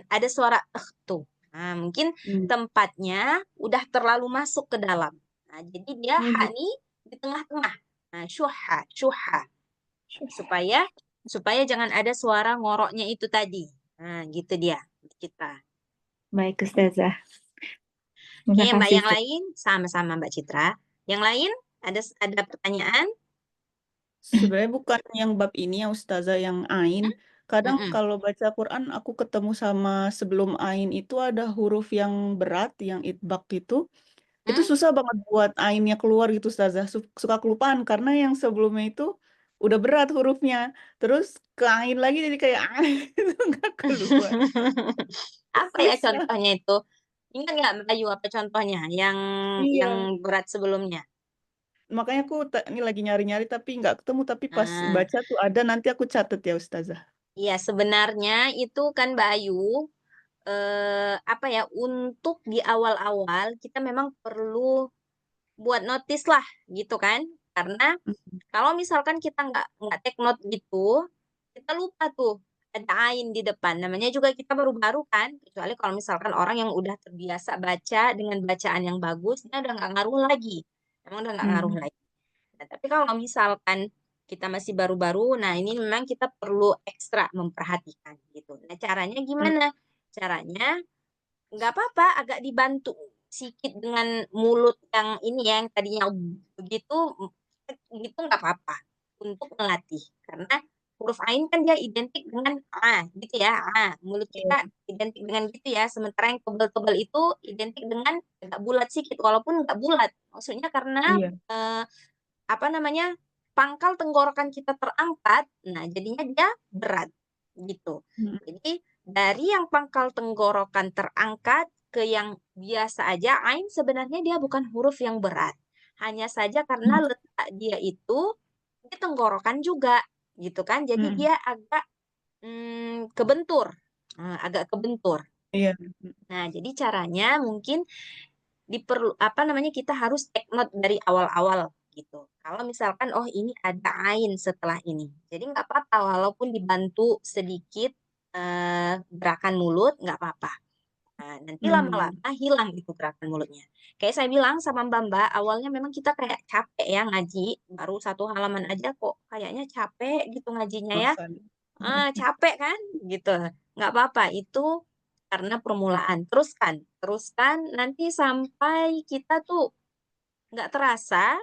ada suara tuh. Nah, mungkin tempatnya udah terlalu masuk ke dalam. Nah, jadi dia ha nih di tengah-tengah. Nah, syuha, syuha. Supaya jangan ada suara ngoroknya itu tadi. Nah, gitu dia kita. Baik Ustazah. Oke, Terima Mbak, kasih, yang Ustaz. lain sama-sama Mbak Citra. Yang lain ada pertanyaan? Sebenarnya bukan yang bab ini ya Ustazah, yang ain. Kadang Mm-mm. kalau baca Quran aku ketemu sama sebelum ain itu ada huruf yang berat, yang itbaq itu. Itu susah banget buat ainnya keluar gitu Ustazah. Suka kelupaan karena yang sebelumnya itu udah berat hurufnya. Terus ke ain lagi jadi kayak itu nggak keluar. Apa ya Susah. contohnya itu? Ingat nggak Mbak Ayu apa contohnya yang Iya. berat sebelumnya? Makanya aku ini lagi nyari-nyari tapi nggak ketemu. Tapi pas Nah, baca tuh ada, nanti aku catat ya Ustazah. iya sebenarnya itu kan Mbak Ayu, apa ya, untuk di awal-awal kita memang perlu buat notice lah gitu kan, karena kalau misalkan kita nggak take note gitu, kita lupa tuh ada ain di depan. Namanya juga kita baru-baru kan, kecuali kalau misalkan orang yang udah terbiasa baca dengan bacaan yang bagus, dia udah nggak ngaruh lagi. Emang udah nggak ngaruh lagi. Nah, tapi kalau misalkan kita masih baru-baru, nah ini memang kita perlu ekstra memperhatikan gitu. Nah, caranya gimana? Caranya nggak apa-apa, agak dibantu sedikit dengan mulut yang ini ya, yang tadinya begitu, gitu nggak apa-apa untuk melatih. Karena huruf ain kan dia identik dengan a, gitu ya, a. Mulut kita identik dengan gitu ya. Sementara yang tebal-tebal itu identik dengan agak bulat sedikit, walaupun nggak bulat. Maksudnya karena apa namanya, pangkal tenggorokan kita terangkat, nah jadinya dia berat gitu. Jadi dari yang pangkal tenggorokan terangkat ke yang biasa aja, ain sebenarnya dia bukan huruf yang berat. Hanya saja karena letak dia itu di tenggorokan juga, gitu kan. Jadi dia agak kebentur. Nah, agak kebentur. Iya. Nah, jadi caranya mungkin kita harus take note dari awal-awal gitu. Kalau misalkan oh ini ada ain setelah ini, jadi nggak apa-apa walaupun dibantu sedikit gerakan mulut nggak apa-apa. Nah, nanti lama-lama hilang itu gerakan mulutnya. Kayak saya bilang sama Mbak, awalnya memang kita kayak capek ya ngaji, baru 1 halaman aja kok kayaknya capek gitu ngajinya ya. Capek kan gitu. Nggak apa-apa, itu karena permulaan. Teruskan nanti sampai kita tuh nggak terasa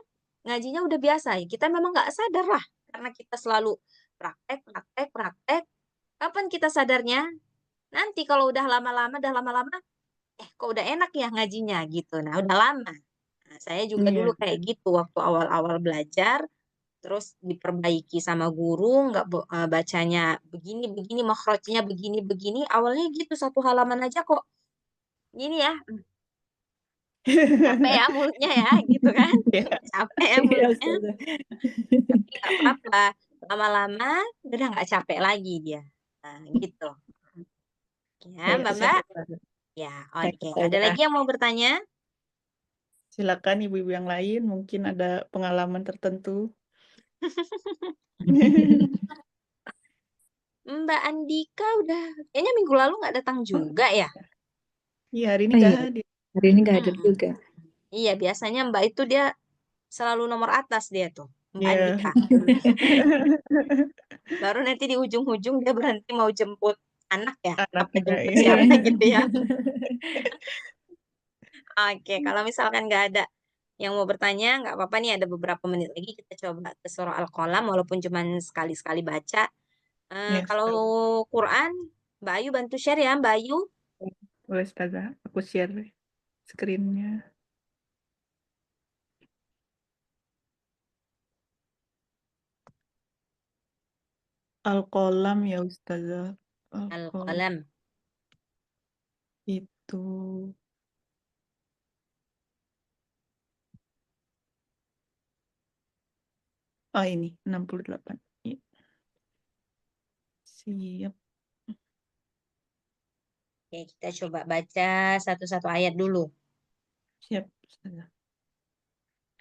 ngajinya udah biasa ya. Kita memang nggak sadar lah karena kita selalu praktek. Kapan kita sadarnya? Nanti kalau udah lama-lama, kok udah enak ya ngajinya gitu. Nah, udah lama. Nah, saya juga dulu kayak gitu waktu awal-awal belajar, terus diperbaiki sama guru, nggak bacanya begini, makhrajnya begini. Awalnya gitu 1 halaman aja kok gini ya. Capek ya mulutnya ya, gitu kan? Capek ya mulutnya. Tapi nggak apa-apa. Lama-lama udah nggak capek lagi dia. Nah, gitu. Ya, Mbak. Ya, oke. Ada lagi yang mau bertanya? Silakan ibu-ibu yang lain, mungkin ada pengalaman tertentu. Mbak Andika udah kayaknya minggu lalu nggak datang juga ya? Iya, hari ini nggak hadir. Hari ini nggak hadir juga. Iya, biasanya Mbak itu dia selalu nomor atas dia tuh, Mbak Ya. Andika. Baru nanti di ujung-ujung dia berhenti mau jemput anak ya, apa Anaknya, jemput iya. siapa gitu ya. Oke, kalau misalkan nggak ada yang mau bertanya, nggak apa-apa nih, ada beberapa menit lagi kita coba ke surah Al-Qalam, walaupun cuma sekali-sekali baca. Yes. Kalau Quran, Mbak Ayu bantu share ya, Mbak Ayu. Boleh Ustazah, aku share screen-nya. Al-Qalam ya Ustazah. Al-Qalam Al-Qalam. itu ini 68. Iya. Siap. Oke, kita coba baca satu-satu ayat dulu. Siap Ustazah.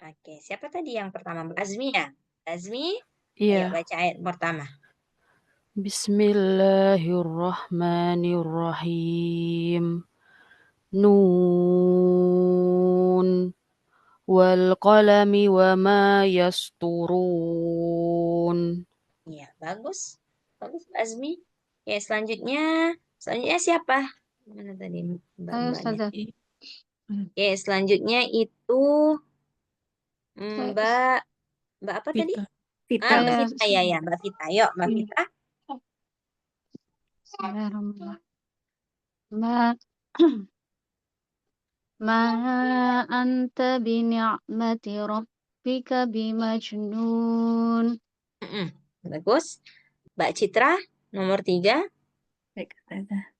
Oke, siapa tadi yang pertama? Mbak Azmi ya? Mbak Azmi, ayo Iya. baca ayat pertama. Bismillahirrahmanirrahim. Nun wal qalami wa ma yasturun. Iya, bagus. Bagus, Mbak Azmi. Oke, selanjutnya siapa? Mana tadi Ayo mbak-mbaknya? Ustazah. Oke, selanjutnya itu Mbak apa tadi? Vita. Mbak Saya Vita ya, Mbak Vita. Yuk, Mbak Vita. Bismillahirrahmanirrahim. Ma anta bini'mati rabbika bimajnun. Bagus. Mbak Citra, nomor 3. Baik, Ustazah.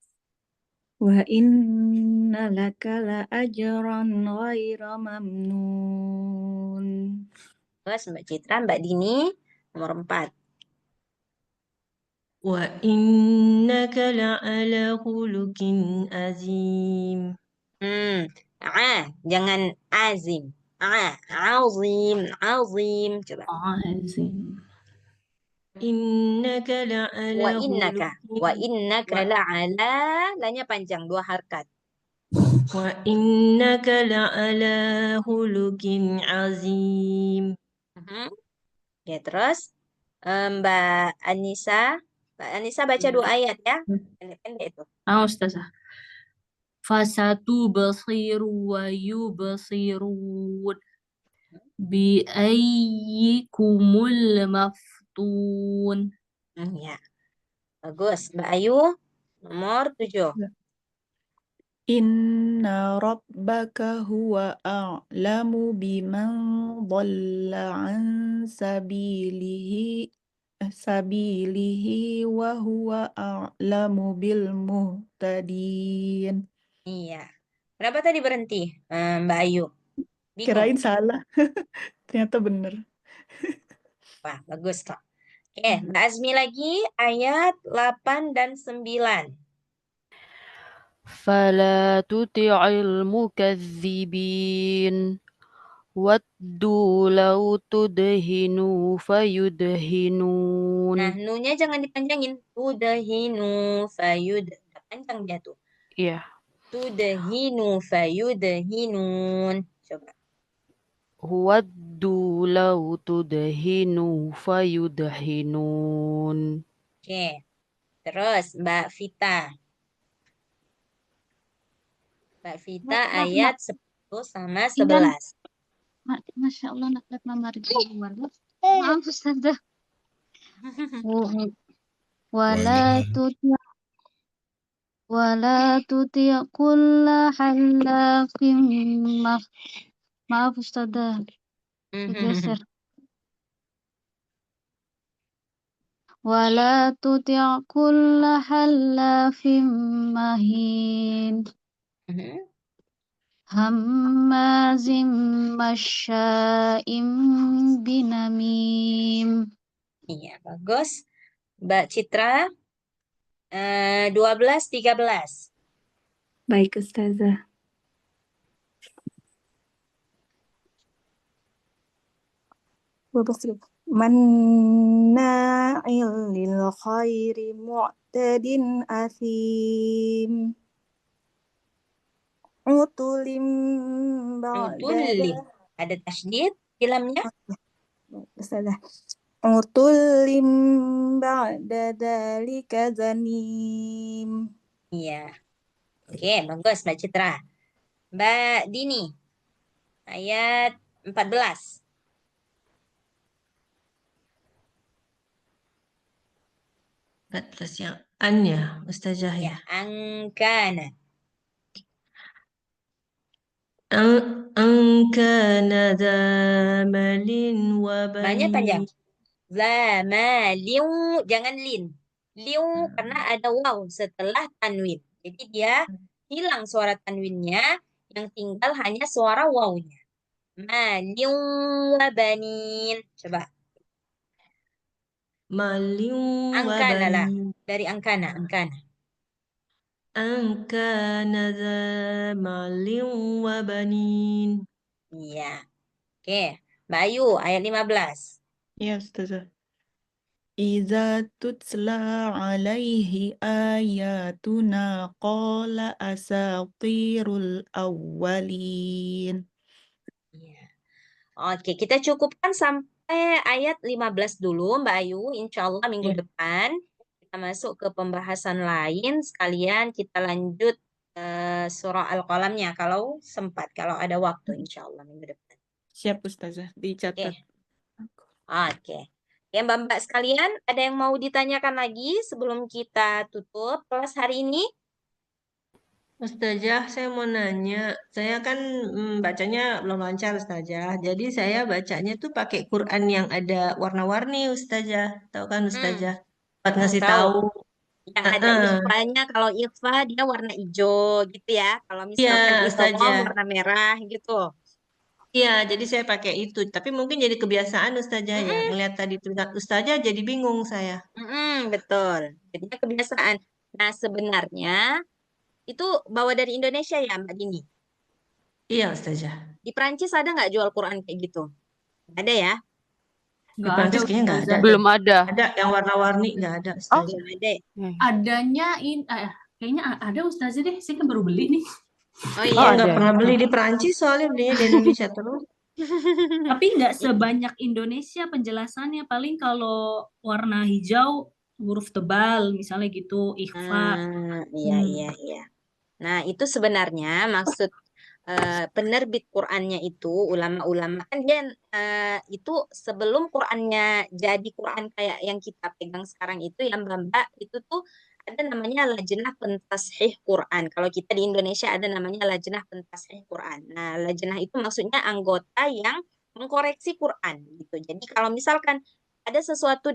Wa inna laka la ajran ghaira mamnun. Bagus, Mbak Citra. Mbak Dini, nomor 4. Wa innaka la'ala khuluqin azim. Jangan azim. Azim. Coba. Azim. Innaka la'ala Wa innaka khuluqin la'ala, lanya panjang, 2 harkat. wa innaka la'ala khuluqin azim. Ya, terus Mbak Anissa. Mbak Anissa baca 2 ayat ya. Pendek-pendek itu. Ustazah. Fasatu basiru wa yubasirun bi ayyikumul maftun. Ya. Bagus. Mbak Ayu, nomor 7. Inna rabbaka huwa a'lamu biman dhalla an sabilihi wa huwa a'lamu bil muhtadin. Iya. Kenapa tadi berhenti, Mbak Ayu? Bingung. Kirain salah. Ternyata bener. Wah, bagus kok. Oke, Mbak Azmi lagi ayat 8 dan 9. Fala tuti'il mukazzibin. Waddu law tudhinu fayudhinun. Nah, nunya jangan dipanjangin. Tudhinu fayud. Panjang dia tuh. Iya. Tudhinu fayudhinun. Coba. Waddu law tudhinu fayudhinun. Oke. Terus Mbak Vita. Mbak Vita ayat 10 sama 11. Masya Allah, nak mama keluar. Maaf Ustazah. Wala tuti' kulla halafin maaf Ustazah. Digeser. Wala tuti' kulla halafin mahin. Hammazim masya'im binamim. Iya, bagus. Mbak Citra, 12, 13. Baik, Ustazah. Manna'il lil khairi mu'tadin asim. Utulim ba'da. Utulim. Ada tasydid. Filmnya? Ustazah. Utulim ba'da dzalika zanim. Iya. Oke, bagus Mbak Citra. Mbak Dini, ayat 14. 14 yang an ya, Ustazah ya. Ya, angkana. Angkana dza malin wa Banyak panjang. banin. Zamaliu, jangan lin. Liu karena ada waw setelah tanwin. Jadi dia hilang suara tanwinnya, yang tinggal hanya suara wawnya. Maliu wa banin. Coba. Malin wa Angkana lah. banin. Dari angkana, angkana. Angkana dza malin wa banin. Iya. Oke. Mbak Ayu, ayat 15. Ya, Ustazah. Iza tutla alaihi ayatuna qala asatirul awwalin. Iya. Oke, kita cukupkan sampai ayat 15 dulu, Mbak Ayu. Insya Allah minggu Ya. depan kita masuk ke pembahasan lain. Sekalian kita lanjut surah Al-Qalamnya kalau sempat, kalau ada waktu insya Allah minggu depan. Siap, Ustazah. Dicatat. Oke. Ya, Mbak-mbak sekalian, ada yang mau ditanyakan lagi sebelum kita tutup kelas hari ini? Ustazah, saya mau nanya. Saya kan bacanya belum lancar, Ustazah. Jadi saya bacanya tuh pakai Quran yang ada warna-warni, Ustazah. Tahu kan, Ustazah? Buat ngasih Tahu. tahu. Yang ada ikhfanya, kalau ikhfa dia warna hijau gitu ya. Kalau misalkan Iya, idgham Ustazah. warna merah gitu. Iya, jadi saya pakai itu. Tapi mungkin jadi kebiasaan, Ustazah ya. Ngeliat tadi tulisan Ustazah jadi bingung saya. Betul. Jadinya kebiasaan. Nah, sebenarnya itu bawa dari Indonesia ya, Mbak Dini? Iya, Ustazah. Di Prancis ada nggak jual Quran kayak gitu? Ada ya? Di Prancis kayaknya nggak ada. Belum ada. Ada yang warna-warni, nggak ada, Ustazah. Belum ada. Adanya kayaknya ada Ustazah deh, saya kan baru beli nih. Oh Iya, iya. nggak pernah beli di Prancis soalnya belinya di Indonesia terus. Tapi nggak sebanyak Indonesia penjelasannya. Paling kalau warna hijau huruf tebal misalnya gitu, ikhfa. Iya. Nah, itu sebenarnya maksud penerbit Qur'annya itu ulama-ulama kan dia itu sebelum Qur'annya jadi Qur'an kayak yang kita pegang sekarang itu yang Mbak itu tuh ada namanya Lajnah Pentashih Quran. Kalau kita di Indonesia ada namanya Lajnah Pentashih Quran. Nah, Lajnah itu maksudnya anggota yang mengkoreksi Quran gitu. Jadi kalau misalkan ada sesuatu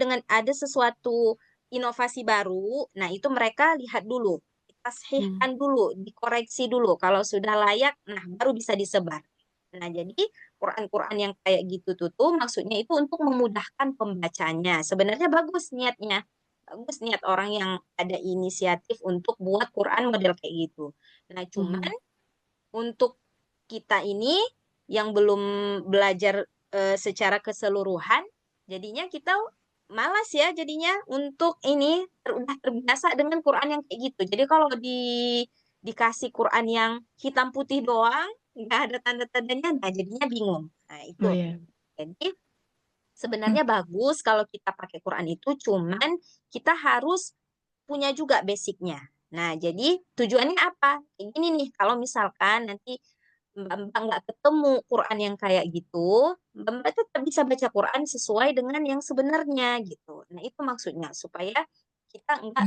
inovasi baru, nah itu mereka lihat dulu, ditashihkan dulu, dikoreksi dulu. Kalau sudah layak, nah baru bisa disebar. Nah, jadi Quran-Quran yang kayak gitu tuh maksudnya itu untuk memudahkan pembacanya. Sebenarnya bagus niatnya. Bagus niat orang yang ada inisiatif untuk buat Quran model kayak gitu. Nah, cuman untuk kita ini yang belum belajar secara keseluruhan, jadinya kita malas ya jadinya untuk ini udah terbiasa dengan Quran yang kayak gitu. Jadi kalau dikasih Quran yang hitam putih doang, nggak ada tanda-tandanya, nah jadinya bingung. Nah, itu. Oh, iya. Jadi sebenarnya bagus kalau kita pakai Quran itu, cuman kita harus punya juga basicnya. Nah, jadi tujuannya apa? Kayak gini nih, kalau misalkan nanti Mbak nggak ketemu Quran yang kayak gitu, Mbak tetap bisa baca Quran sesuai dengan yang sebenarnya gitu. Nah, itu maksudnya supaya kita nggak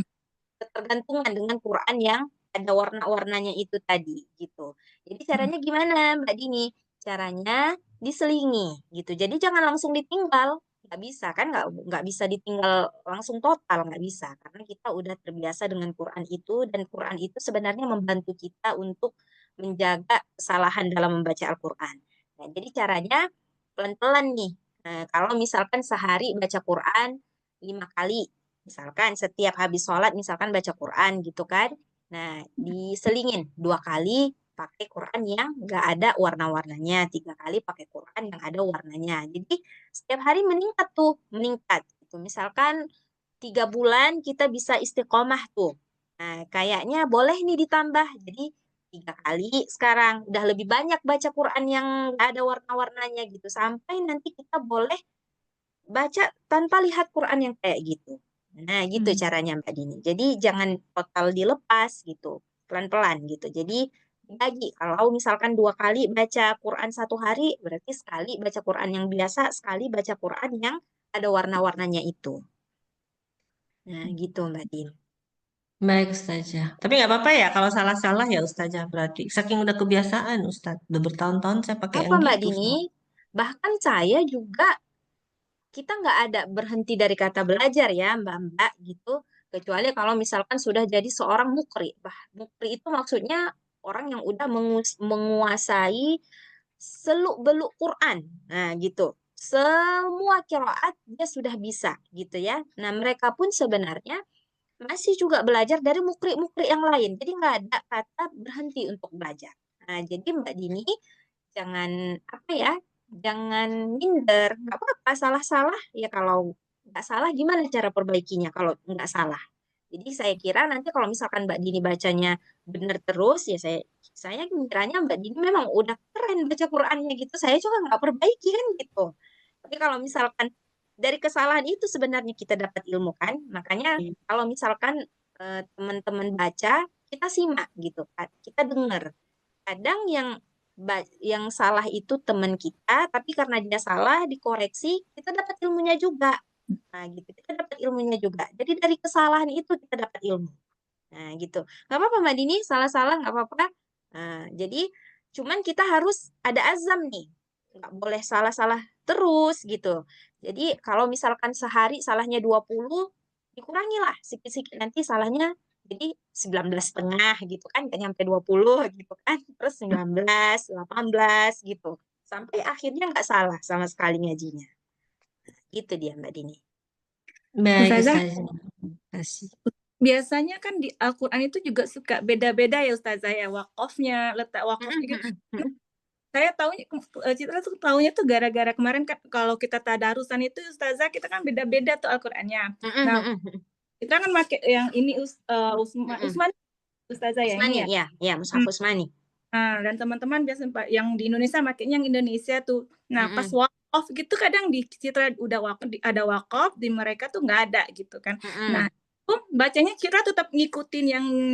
ketergantungan dengan Quran yang ada warna-warnanya itu tadi gitu. Jadi caranya gimana, Mbak Dini? Caranya diselingi gitu. Jadi jangan langsung ditinggal. Nggak bisa kan? Nggak bisa ditinggal langsung total, nggak bisa. Karena kita udah terbiasa dengan Quran itu, dan Quran itu sebenarnya membantu kita untuk menjaga kesalahan dalam membaca Al-Quran. Nah, jadi caranya pelan-pelan nih. Nah, kalau misalkan sehari baca Quran 5 kali, misalkan setiap habis sholat misalkan baca Quran gitu kan. Nah, diselingin 2 kali pakai Quran yang nggak ada warna-warnanya, 3 kali pakai Quran yang ada warnanya. Jadi setiap hari meningkat. Gitu. Misalkan 3 bulan kita bisa istiqomah tuh. Nah, kayaknya boleh nih ditambah. Jadi 3 kali sekarang. Udah lebih banyak baca Quran yang nggak ada warna-warnanya gitu. Sampai nanti kita boleh baca tanpa lihat Quran yang kayak gitu. Nah, gitu caranya Mbak Dini. Jadi jangan total dilepas gitu, pelan-pelan gitu. Jadi bagi kalau misalkan 2 kali baca Quran satu hari, berarti sekali baca Quran yang biasa, sekali baca Quran yang ada warna-warnanya itu. Nah, gitu Mbak Dini. Baik Ustazah. Tapi nggak apa-apa ya kalau salah-salah ya Ustazah berarti. Saking udah kebiasaan Ustaz. Udah bertahun-tahun saya pakai Apa yang Mbak gitu. Dini? Bahkan saya juga kita nggak ada berhenti dari kata belajar ya Mbak-Mbak gitu. Kecuali kalau misalkan sudah jadi seorang mukri. Mukri itu maksudnya orang yang udah menguasai seluk-beluk Quran. Nah, gitu. Semua qiraat dia sudah bisa gitu ya. Nah, mereka pun sebenarnya masih juga belajar dari mukri-mukri yang lain. Jadi nggak ada kata berhenti untuk belajar. Nah, jadi Mbak Dini jangan apa ya, jangan minder. Nggak apa-apa, salah-salah. Ya kalau nggak salah gimana cara perbaikinya kalau nggak salah. Jadi saya kira nanti kalau misalkan Mbak Dini bacanya benar terus, ya saya kiranya Mbak Dini memang udah keren baca Qur'annya gitu. Saya juga nggak perbaiki kan gitu. Tapi kalau misalkan dari kesalahan itu sebenarnya kita dapat ilmu kan. Makanya kalau misalkan teman-teman baca, kita simak gitu kan. Kita dengar. Kadang yang salah itu teman kita, tapi karena dia salah dikoreksi, kita dapat ilmunya juga. Nah, gitu. Kita dapat ilmunya juga. Jadi dari kesalahan itu kita dapat ilmu. Nah, gitu. Nggak apa-apa Mbak Dini, salah-salah nggak apa-apa. Nah, jadi cuman kita harus ada azam nih. Nggak boleh salah-salah terus gitu. Jadi kalau misalkan sehari salahnya 20, dikurangilah sikit-sikit nanti salahnya jadi 19,5 gitu kan, nggak nyampe 20 gitu kan. Terus 19, 18 gitu. Sampai akhirnya nggak salah sama sekali ngajinya. Gitu dia Mbak Dini. Baik Ustazah, Ustazah. Terima kasih. biasanya kan di Al-Quran itu juga suka beda-beda ya Ustazah ya, wakofnya, letak wakofnya gitu. Saya tahunya, Citra tuh tahunya tuh gara-gara kemarin kan kalau kita tadarusan itu Ustazah kita kan beda-beda tuh Al-Qurannya. Nah, kita kan pakai yang ini Usman Ustazah ya ini ya. Ya, Mushaf Usmani. Nah, dan teman-teman biasa yang di Indonesia makanya yang Indonesia tuh. Nah, pas wakaf gitu kadang di Citra udah ada wakaf, di mereka tuh nggak ada gitu kan. Nah, bacanya Citra tetap ngikutin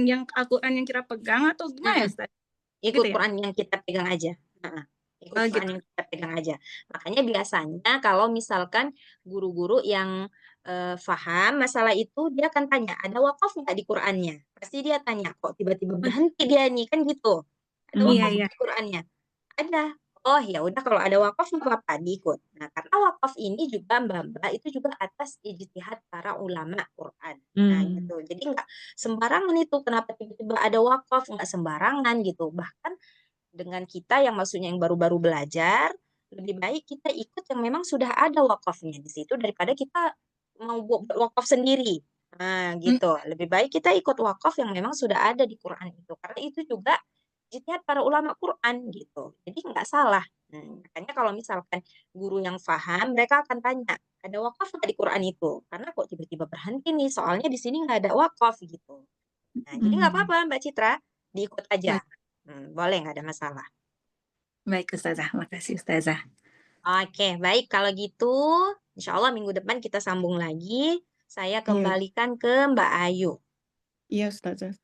yang Al-Quran yang Citra pegang atau gimana ya Ustaz? Ikut Gitu ya? Quran yang kita pegang aja. Ikut Quran gitu. yang kita pegang aja. Makanya biasanya kalau misalkan guru-guru yang paham masalah itu, dia akan tanya, ada wakaf nggak di Qurannya? Pasti dia tanya, kok tiba-tiba berhenti dia nih, kan gitu. Ada wakaf Iya. di Qurannya? Ada. Oh ya udah, kalau ada wakaf nggak apa-apa diikut. Nah, karena wakaf ini juga Mbak itu juga atas ijtihad para ulama Quran. Nah gitu. Jadi nggak sembarangan itu. Kenapa tiba-tiba ada wakaf? Nggak sembarangan gitu. Bahkan dengan kita yang maksudnya yang baru-baru belajar, lebih baik kita ikut yang memang sudah ada wakafnya di situ daripada kita mau buat wakaf sendiri. Nah gitu. Lebih baik kita ikut wakaf yang memang sudah ada di Quran itu. Karena itu juga ijtihad para ulama Quran gitu. Jadi nggak salah. Makanya kalau misalkan guru yang paham, mereka akan tanya, ada wakaf nggak di Quran itu? Karena kok tiba-tiba berhenti nih, soalnya di sini nggak ada wakaf gitu. Nah, jadi nggak apa-apa Mbak Citra, diikut aja. Boleh, nggak ada masalah. Baik Ustazah, makasih Ustazah. Oke, baik. Kalau gitu, insya Allah minggu depan kita sambung lagi. Saya kembalikan ke Mbak Ayu. Iya Ustazah.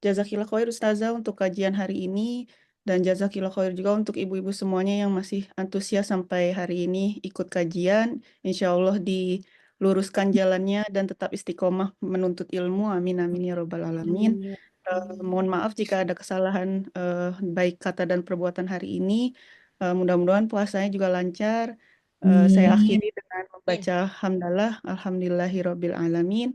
Jazakillah khair Ustazah untuk kajian hari ini, dan jazakillah khair juga untuk ibu-ibu semuanya yang masih antusias sampai hari ini ikut kajian. Insya Allah diluruskan jalannya dan tetap istiqomah menuntut ilmu. Amin amin ya robbal alamin. Mohon maaf jika ada kesalahan baik kata dan perbuatan hari ini. Mudah-mudahan puasanya juga lancar. Saya akhiri dengan membaca hamdalah, alhamdulillahirabbil alamin.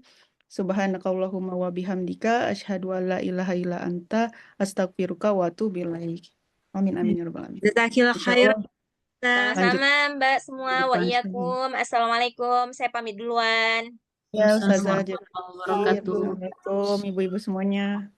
Subhanakallahumma wa bihamdika asyhadu an la ilaha illa anta astaghfiruka wa atubu ilaik. Amin amin ya rabbal alamin. Jazakillah khair. Sama-sama Mbak semua. Wa iyyakum. Assalamualaikum. Saya pamit duluan. Ya Ustazah, Assalamualaikum warahmatullahi wabarakatuh. Assalamualaikum ibu-ibu semuanya.